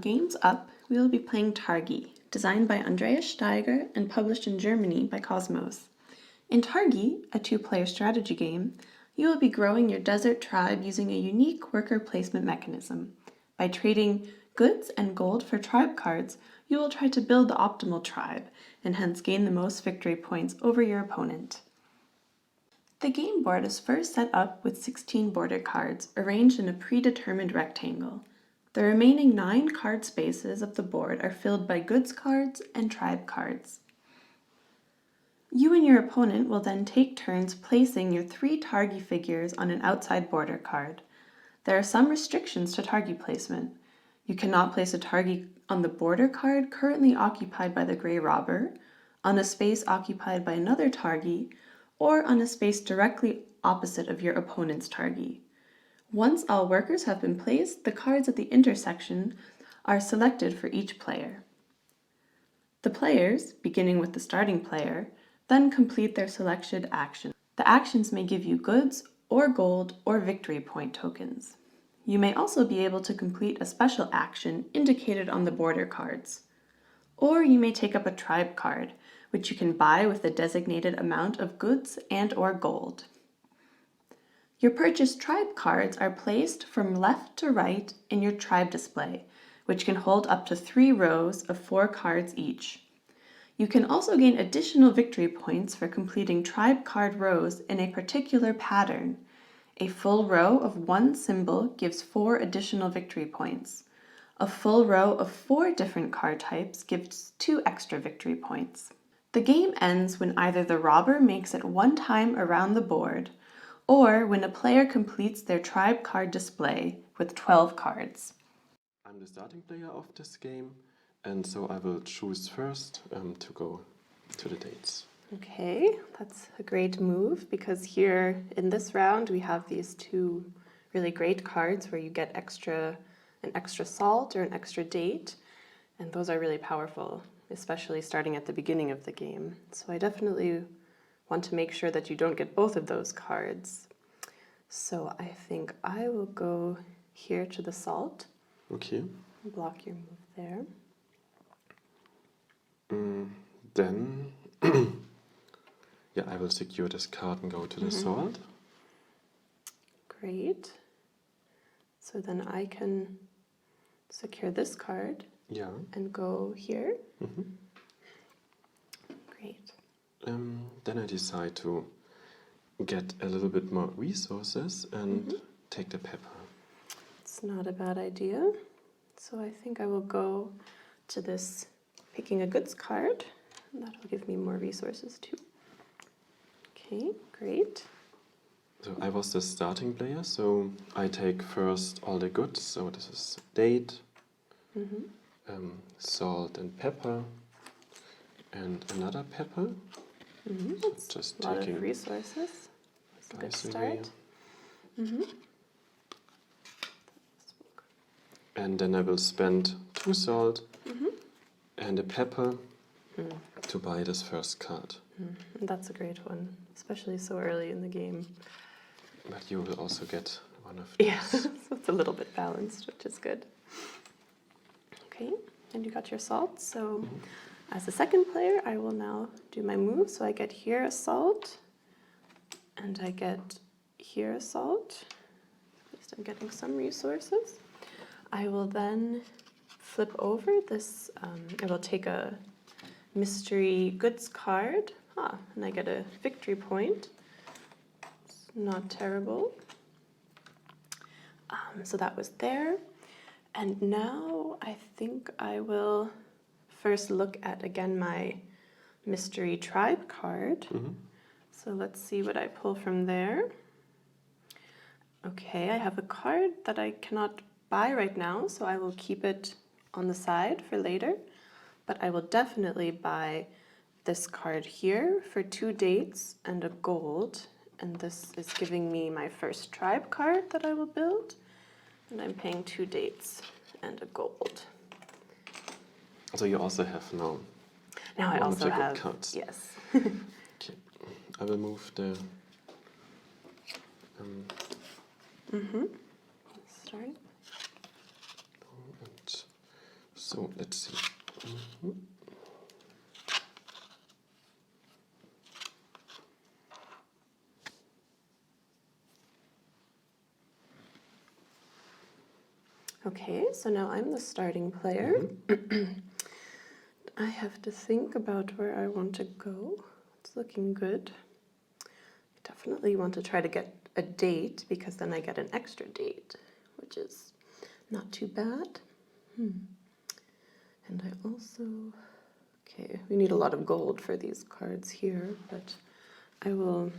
Games Up, we will be playing Targi, designed by Andreas Steiger and published in Germany by KOSMOS. In Targi, a 2-player strategy game, you will be growing your desert tribe using a unique worker placement mechanism. By trading goods and gold for tribe cards, you will try to build the optimal tribe, and hence gain the most victory points over your opponent. The game board is first set up with 16 border cards arranged in a predetermined rectangle. The remaining 9 card spaces of the board are filled by goods cards and tribe cards. You and your opponent will then take turns placing your 3 Targi figures on an outside border card. There are some restrictions to Targi placement. You cannot place a Targi on the border card currently occupied by the Grey Robber, on a space occupied by another Targi, or on a space directly opposite of your opponent's Targi. Once all workers have been placed, the cards at the intersection are selected for each player. The players, beginning with the starting player, then complete their selected action. The actions may give you goods or gold or victory point tokens. You may also be able to complete a special action indicated on the border cards. Or you may take up a tribe card, which you can buy with a designated amount of goods and or gold. Your purchased tribe cards are placed from left to right in your tribe display, which can hold up to 3 rows of 4 cards each. You can also gain additional victory points for completing tribe card rows in a particular pattern. A full row of 1 symbol gives 4 additional victory points. A full row of 4 different card types gives 2 extra victory points. The game ends when either the robber makes it 1 time around the board, or when a player completes their tribe card display with 12 cards. I'm the starting player of this game, and so I will choose first to go to the dates. Okay, that's a great move, because here in this round we have these 2 really great cards where you get an extra salt or an extra date, and those are really powerful, especially starting at the beginning of the game. So I definitely want to make sure that you don't get both of those cards. So I think I will go here to the salt. Okay. Block your move there. Then, yeah, I will secure this card and go to the salt. Great. So then I can secure this card. Yeah. And go here. Great. Then I decide to get a little bit more resources and take the pepper. It's not a bad idea. So I think I will go to this picking a goods card. And that will give me more resources too. Okay, great. So I was the starting player, so I take first all the goods. So this is date, salt and pepper, and another pepper. So just a lot taking of resources. That's a good start. And then I will spend 2 salt and a pepper to buy this first card. That's a great one, especially so early in the game. But you will also get one of these. Yeah, so it's a little bit balanced, which is good. Okay, and you got your salt. So as the second player, I will now do my move. So I get here a salt, and I get here a salt. At least I'm getting some resources. I will then flip over this. I will take a mystery goods card. And I get a victory point. It's not terrible. So that was there. And now I think I will first look at, again, my mystery tribe card. So let's see what I pull from there. Okay, I have a card that I cannot buy right now, so I will keep it on the side for later. But I will definitely buy this card here for 2 dates and a gold. And this is giving me my first tribe card that I will build. And I'm paying 2 dates and a gold. So you also have now. Now I also have cards. Yes. Okay, I will move the. Start. And So let's see. Mhm. Okay, so now I'm the starting player. I have to think about where I want to go. It's looking good. I definitely want to try to get a date because then I get an extra date, which is not too bad. And I also, okay, we need a lot of gold for these cards here, but I'll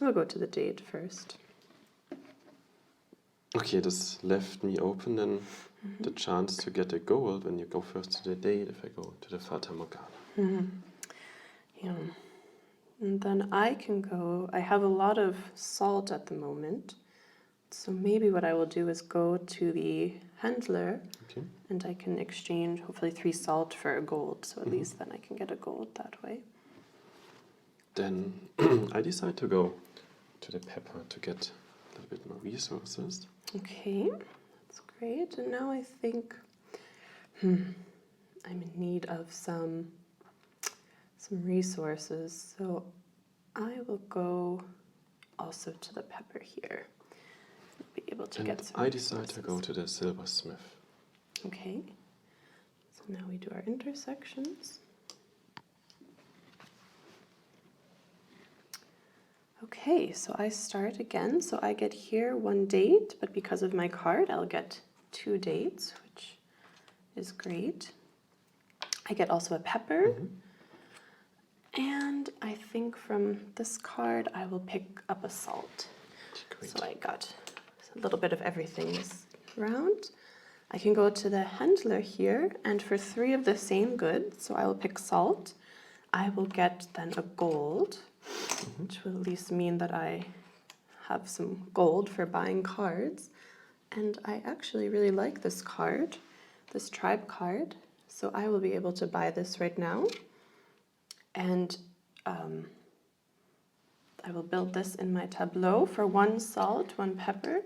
go to the date first. Okay, this left me open then the chance to get a gold when you go first to the date if I go to the Fata Morgana. Yeah. And then I can go, I have a lot of salt at the moment, so maybe what I will do is go to the handler Okay. and I can exchange hopefully 3 salt for a gold, so at least then I can get a gold that way. Then I decide to go to the pepper to get a little bit more resources. Okay, that's great. And now I think I'm in need of some resources, so I will go also to the pepper here. Be able to get some I decide to resources. go to the silversmith. Okay, so now we do our intersections. Okay, so I start again. So I get here 1 date, but because of my card, I'll get 2 dates, which is great. I get also a pepper. And I think from this card, I will pick up a salt. Great. So I got a little bit of everything this round. I can go to the handler here, and for 3 of the same goods, so I will pick salt, I will get then a gold, which will at least mean that I have some gold for buying cards. And I actually really like this card, this tribe card, so I will be able to buy this right now. And I will build this in my tableau for 1 salt, 1 pepper,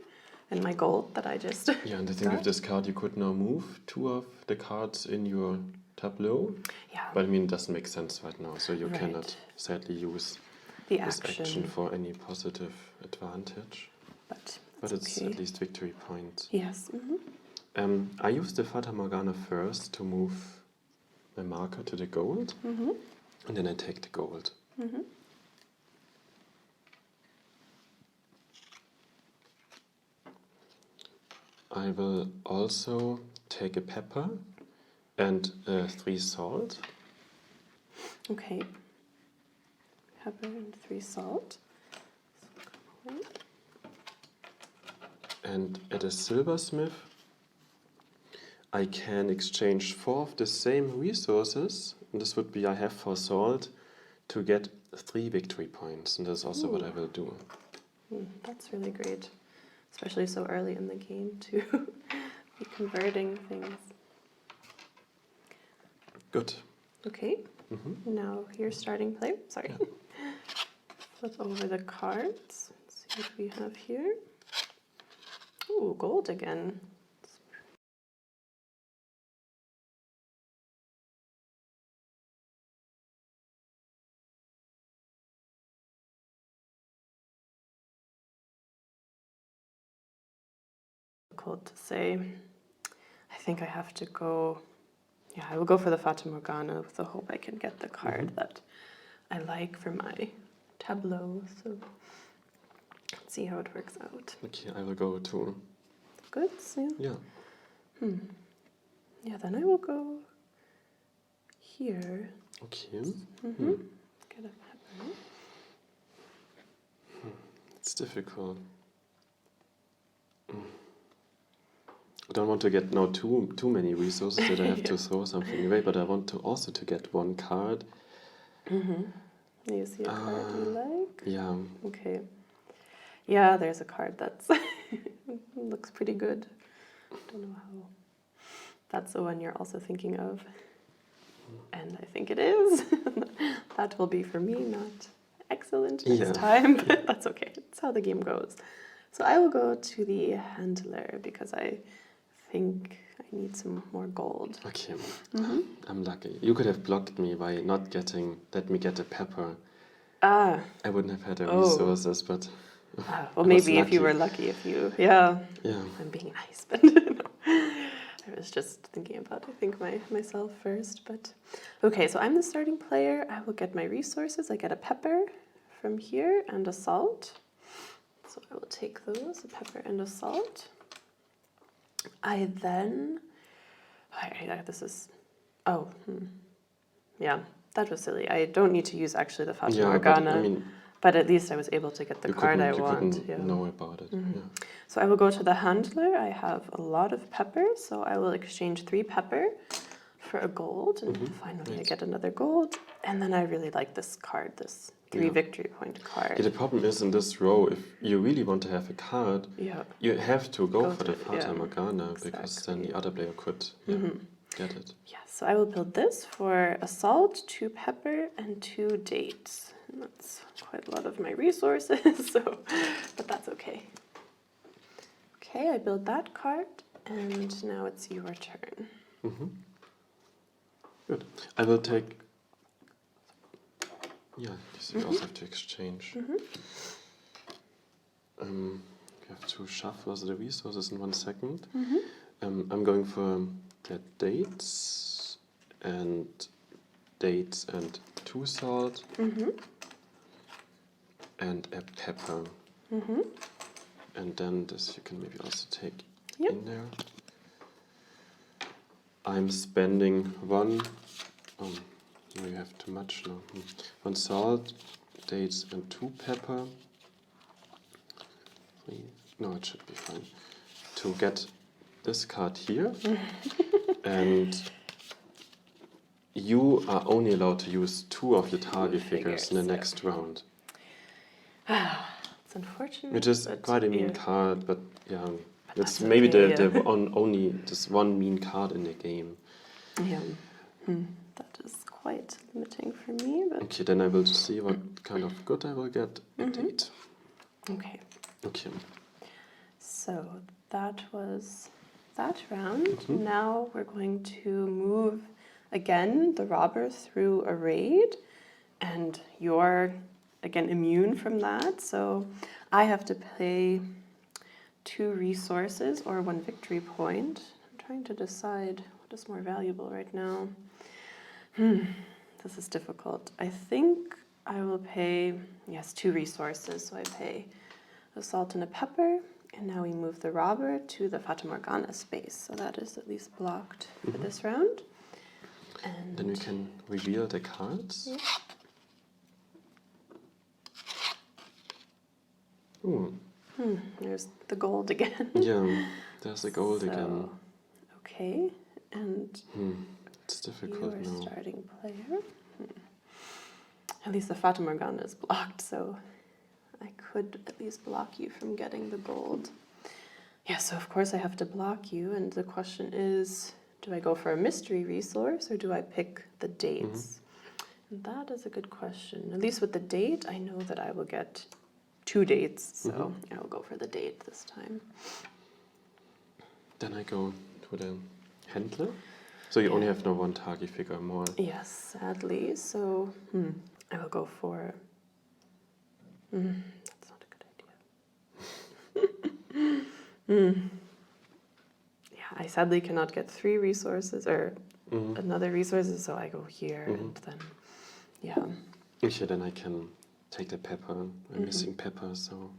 and my gold that I just Yeah, and I think with this card you could now move 2 of the cards in your tableau. Yeah. But I mean, it doesn't make sense right now, so you Right. cannot sadly use The this action. action for any positive advantage. But it's okay. at least victory point. Yes. I use the Fata Morgana first to move my marker to the gold, and then I take the gold. I will also take a pepper and 3 salt. Okay. Pepper and 3 salt. And at a silversmith, I can exchange 4 of the same resources. And this would be I have 4 salt to get 3 victory points. And that's also what I will do. That's really great, especially so early in the game to be converting things. Good. Okay. Now your starting play. Sorry. Yeah. Flip over the cards. Let's see what we have here. Ooh, gold again. Difficult to say. I think I have to go. Yeah, I will go for the Fata Morgana with the hope I can get the card that I like for my tableau. So let's see how it works out. Okay, I will go to... Goods, yeah. Yeah. Yeah, then I will go here. Okay. Get a pepper. It's difficult. I don't want to get now too many resources that I have to throw something away, but I want to also to get 1 card. You see a card you like? Yeah. Okay. Yeah, there's a card that's looks pretty good. Don't know how. That's the one you're also thinking of. And I think it is. That will be for me, not excellent next time, but that's okay. That's how the game goes. So I will go to the handler because I think I need some more gold. Okay, I'm lucky. You could have blocked me by not let me get a pepper. Ah. I wouldn't have had the Oh. resources, but Well, I was maybe if you lucky. were lucky, yeah. Yeah. I'm being nice, but no. I was just thinking about, I think, myself first. But okay, so I'm the starting player. I will get my resources. I get a pepper from here and a salt. So I will take those, a pepper and a salt. Yeah, that was silly. I don't need to use actually the Fata Yeah, Morgana, but at least I was able to get the card I you want. couldn't know about it. Yeah. So I will go to the handler. I have a lot of pepper, so I will exchange 3 pepper for a gold, and finally I get another gold. And then I really like this card, this 3 victory point card. Yeah, the problem is in this row, if you really want to have a card, you have to go for the Fata Morgana, because then the other player could get it. Yeah, so I will build this for a salt, 2 pepper, and 2 dates. And that's quite a lot of my resources, but that's okay. Okay, I build that card, and now it's your turn. Good. I will take... Yeah, you also have to exchange. You have to shuffle the resources in 1 second. I'm going for the dates and 2 salt and a pepper. And then this you can maybe also take in there. I'm spending 1. No, you have too much now. 1 salt, dates, and 2 pepper. 3. No, it should be fine. To get this card here. And you are only allowed to use 2 of the Targi figures in the next round. It's unfortunate. Which is quite a mean card, but yeah. It's maybe only this 1 mean card in the game. Yeah. That is quite limiting for me. But okay, then I will see what kind of good I will get. A date. Okay. Okay. So that was that round. Now we're going to move again the robber through a raid, and you're again immune from that. So I have to pay 2 resources or 1 victory point. I'm trying to decide what is more valuable right now. This is difficult. I think I will pay, 2 resources. So I pay a salt and a pepper, and now we move the robber to the Fata Morgana space. So that is at least blocked for this round. And then we can reveal the cards. Yeah. There's the gold again. Yeah, there's the gold again. Okay, and it's difficult you're now. Starting player. At least the Fata Morgana is blocked, so I could at least block you from getting the gold. Yeah, so of course I have to block you, and the question is, do I go for a mystery resource or do I pick the dates? And that is a good question. At least with the date, I know that I will get 2 dates, so I will go for the date this time. Then I go to the handler. So you only have no 1 Targi figure more. Yes, sadly. So I will go for... that's not a good idea. Yeah, I sadly cannot get 3 resources or another resources, so I go here and then, Okay, then I can take the pepper. I'm missing pepper, so...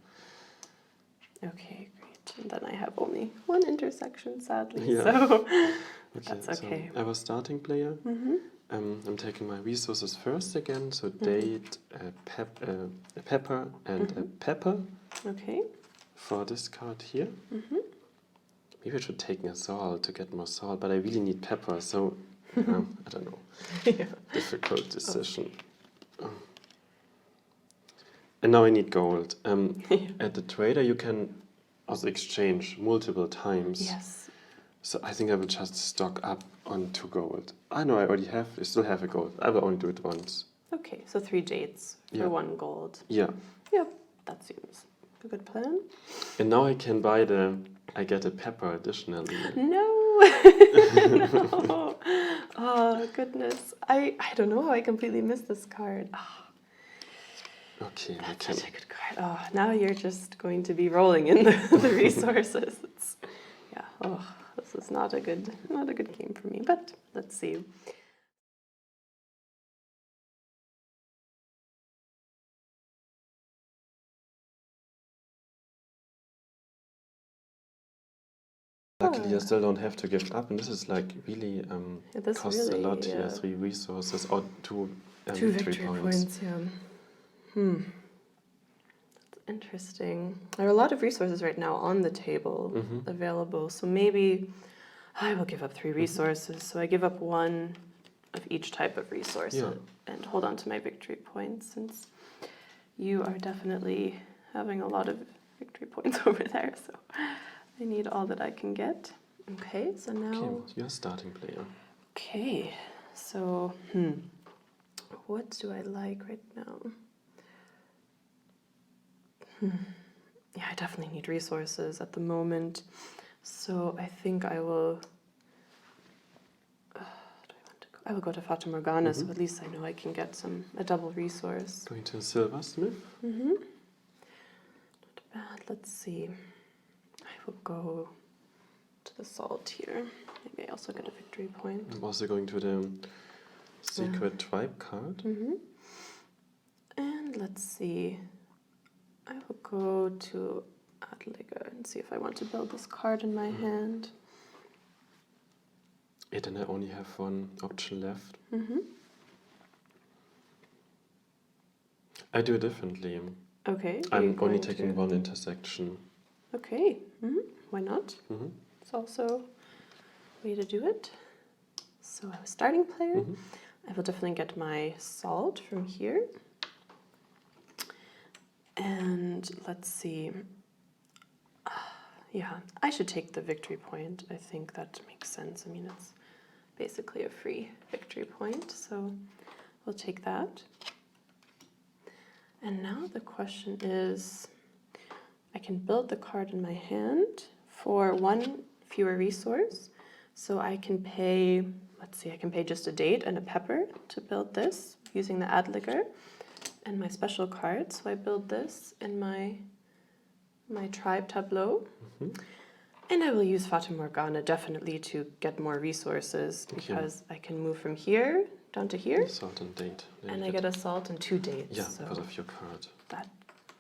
Okay, great. And then I have only 1 intersection, sadly, Yeah. so Okay, that's okay. So I was starting player. I'm taking my resources first again, so date, a pepper, and a pepper. Okay. For this card here. Maybe I should take a salt to get more salt, but I really need pepper, so I don't know. Difficult decision. And now I need gold. At the trader you can also exchange multiple times. Yes. So I think I will just stock up on 2 gold. I know I still have a gold. I will only do it once. Okay, so 3 dates for 1 gold. Yeah. Yep, that seems a good plan. And now I can buy I get a pepper additionally. No, No. Oh, goodness. I don't know how I completely missed this card. Oh, Okay, we that's can. such a good card. Oh, now you're just going to be rolling in the resources. Yeah. Oh, this is not a good game for me. But let's see. Luckily, I still don't have to give up, and this is like really Yeah, this costs really, a lot here. 3 resources or 2 2 victory points. Yeah. That's interesting. There are a lot of resources right now on the table available, so maybe I will give up 3 resources. So I give up 1 of each type of resource and hold on to my victory points, since you are definitely having a lot of victory points over there, so I need all that I can get. Okay, so now... Okay, you're starting player. Okay, so what do I like right now? Yeah, I definitely need resources at the moment, so I think I will... I will go to Fata Morgana, so at least I know I can get a double resource. Going to Silversmith. Not bad. Let's see. I will go to the salt here. Maybe I also get a victory point. I'm also going to the secret tribe card. And let's see. I will go to Adliger and see if I want to build this card in my hand. And I only have 1 option left. I do it differently. Okay. I'm only taking 1 intersection. Okay. Why not? It's also a way to do it. So I'm a starting player. I will definitely get my salt from here. And let's see. Yeah, I should take the victory point. I think that makes sense. I mean, it's basically a free victory point, so we'll take that. And now the question is, I can build the card in my hand for 1 fewer resource. So I can pay, let's see, I can pay just a date and a pepper to build this using the Adliger and my special card. So I build this in my tribe tableau. And I will use Fata Morgana definitely to get more resources, because I can move from here down to here. Salt and date. And I get a salt and 2 dates. Yeah, so because of your card. that,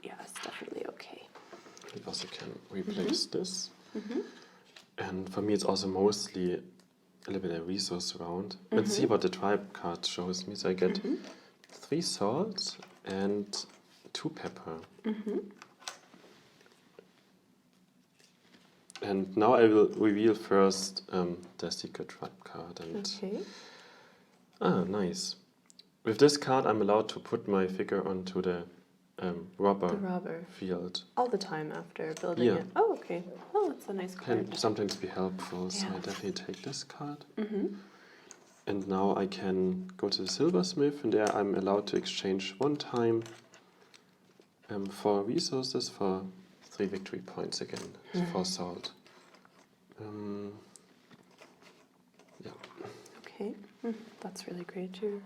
yeah, that's definitely okay. We also can replace this. And for me, it's also mostly a little bit of resource round. Let's see what the tribe card shows me. So I get 3 salt and 2 pepper. And now I will reveal first the secret tribe card. And nice. With this card, I'm allowed to put my figure onto the robber field. All the time after building it. Oh, okay. Oh, that's a nice card. Can sometimes be helpful, so I definitely take this card. And now I can go to the silversmith, and there I'm allowed to exchange 1 time 4 resources for 3 victory points again, for salt. Yeah. Okay, that's really great. You're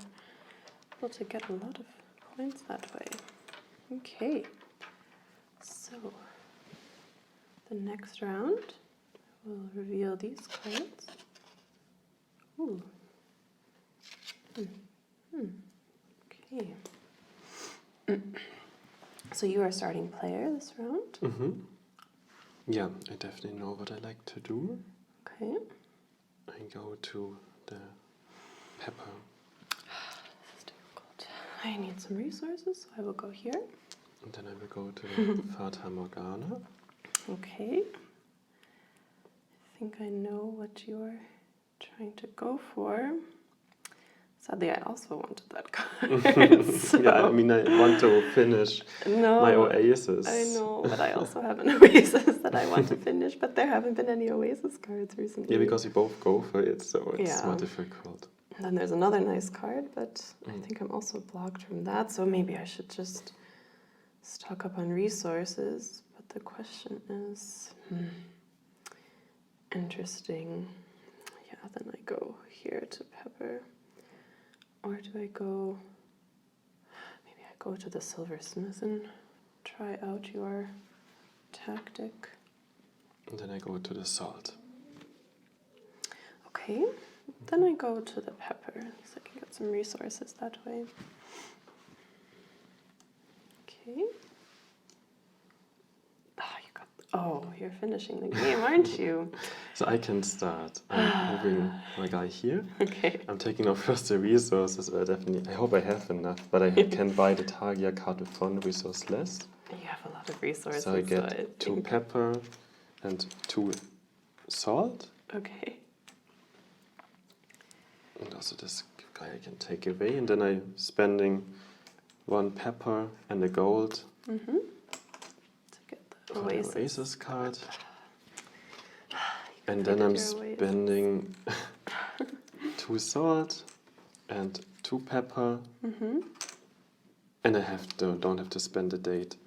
able to get a lot of points that way. Okay, so the next round we'll reveal these cards. Ooh. Okay. So you are starting player this round? Yeah, I definitely know what I like to do. Okay. I go to the pepper. This is difficult. I need some resources, so I will go here. And then I will go to the Fata Morgana. Okay. I think I know what you're trying to go for. Sadly, I also wanted that card. So. Yeah, I mean, I want to finish my Oasis. I know, but I also have an Oasis that I want to finish, but there haven't been any Oasis cards recently. Yeah, because we both go for it, so it's more difficult. And then there's another nice card, but I think I'm also blocked from that, so maybe I should just stock up on resources. But the question is, interesting. Yeah, then I go here to pepper. Or do I go... Maybe I go to the silversmith and try out your tactic. And then I go to the salt. Okay, then I go to the pepper, so I can get some resources that way. Okay. Oh, you're finishing the game, aren't you? So I can start. I'm moving my guy here. Okay. I'm taking off first the resources. I hope I have enough, but I can buy the Targi card with 1 resource less. You have a lot of resources. So I get 2 pepper and 2 salt. Okay. And also this guy I can take away. And then I'm spending 1 pepper and a gold To get the for oasis. the oasis card. You And then I'm completed your spending 2 salt and 2 pepper. And I don't have to spend the date.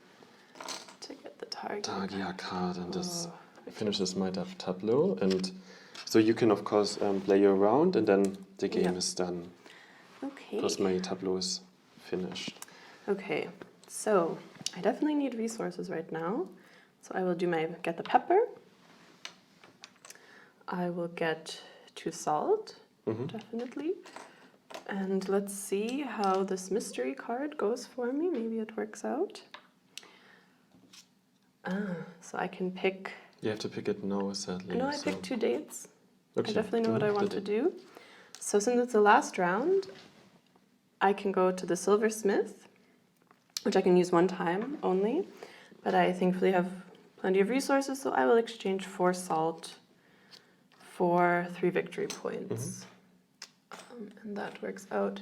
To get the target. Targi card, and this finishes my tableau. And so you can of course play around, and then the game is done. Okay. Because my tableau is finished. Okay, so I definitely need resources right now. So I will get the pepper. I will get 2 salt, definitely. And let's see how this mystery card goes for me. Maybe it works out. So I can pick... You have to pick it now, sadly. No, I picked 2 dates. Okay. I definitely know what I want to do. So since it's the last round, I can go to the silversmith, which I can use 1 time only. But I thankfully have plenty of resources, so I will exchange 4 salt for 3 victory points. And that works out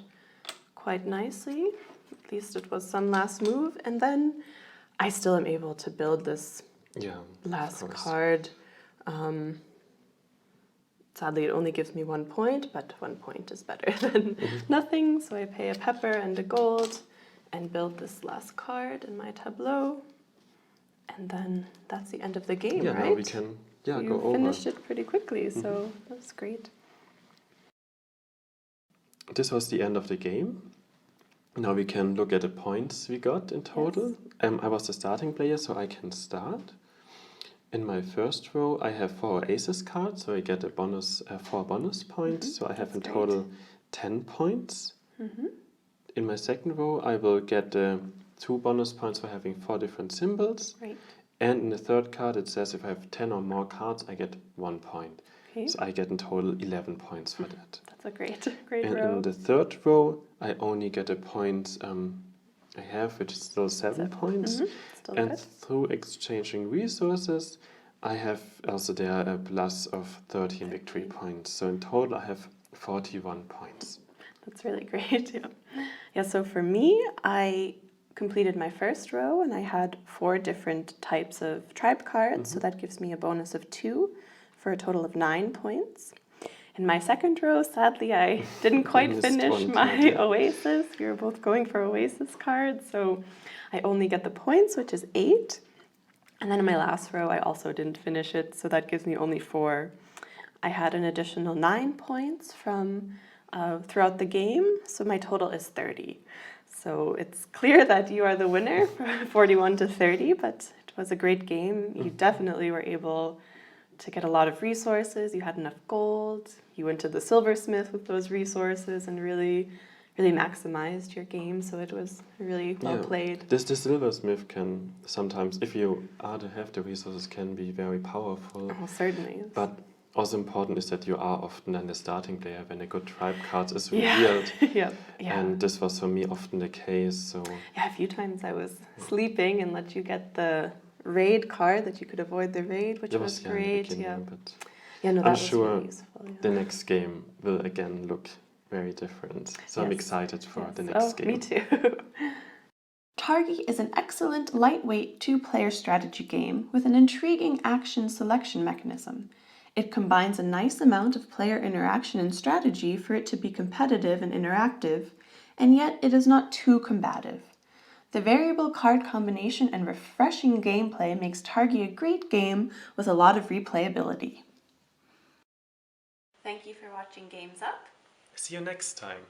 quite nicely. At least it was some last move. And then I still am able to build this last card. Sadly, it only gives me 1 point, but 1 point is better than nothing. So I pay a pepper and a gold and build this last card in my tableau. And then that's the end of the game, right? Now we can go over. You finished it pretty quickly, so that's great. This was the end of the game. Now we can look at the points we got in total. Yes. I was the starting player, so I can start. In my first row, I have 4 aces cards, so I get a bonus, 4 bonus points. So I have in total 10 points. In my second row, I will get 2 bonus points for having 4 different symbols. Right. And in the third card, it says if I have 10 or more cards, I get 1 point. Okay. So I get in total 11 points for that. That's a great And row. in the third row, I only get a point I have, which is still 7 points. Still and good. through exchanging resources, I have also there a plus of 13 victory points. So in total, I have 41 points. That's really great. Yeah. So for me, I completed my first row and I had 4 different types of tribe cards. So that gives me a bonus of 2 for a total of 9 points. In my second row, sadly, I didn't quite finish my oasis. We were both going for oasis cards, so I only get the points, which is 8. And then in my last row, I also didn't finish it, so that gives me only 4. I had an additional 9 points from throughout the game, so my total is 30. So it's clear that you are the winner, 41 to 30, but it was a great game. You definitely were able to get a lot of resources. You had enough gold. You went to the silversmith with those resources and really maximized your game. So it was really well played. The silversmith can sometimes, if you have the resources, can be very powerful. Oh, certainly. But also important is that you are often then the starting player when a good tribe card is revealed. And this was for me often the case. So a few times I was sleeping and let you get the raid card that you could avoid the raid, which was great. But I'm sure really useful, the next game will again look very different. So I'm excited for the next game. Me too. Targi is an excellent lightweight 2-player strategy game with an intriguing action selection mechanism. It combines a nice amount of player interaction and strategy for it to be competitive and interactive, and yet it is not too combative. The variable card combination and refreshing gameplay makes Targi a great game with a lot of replayability. Thank you for watching Games Up. See you next time.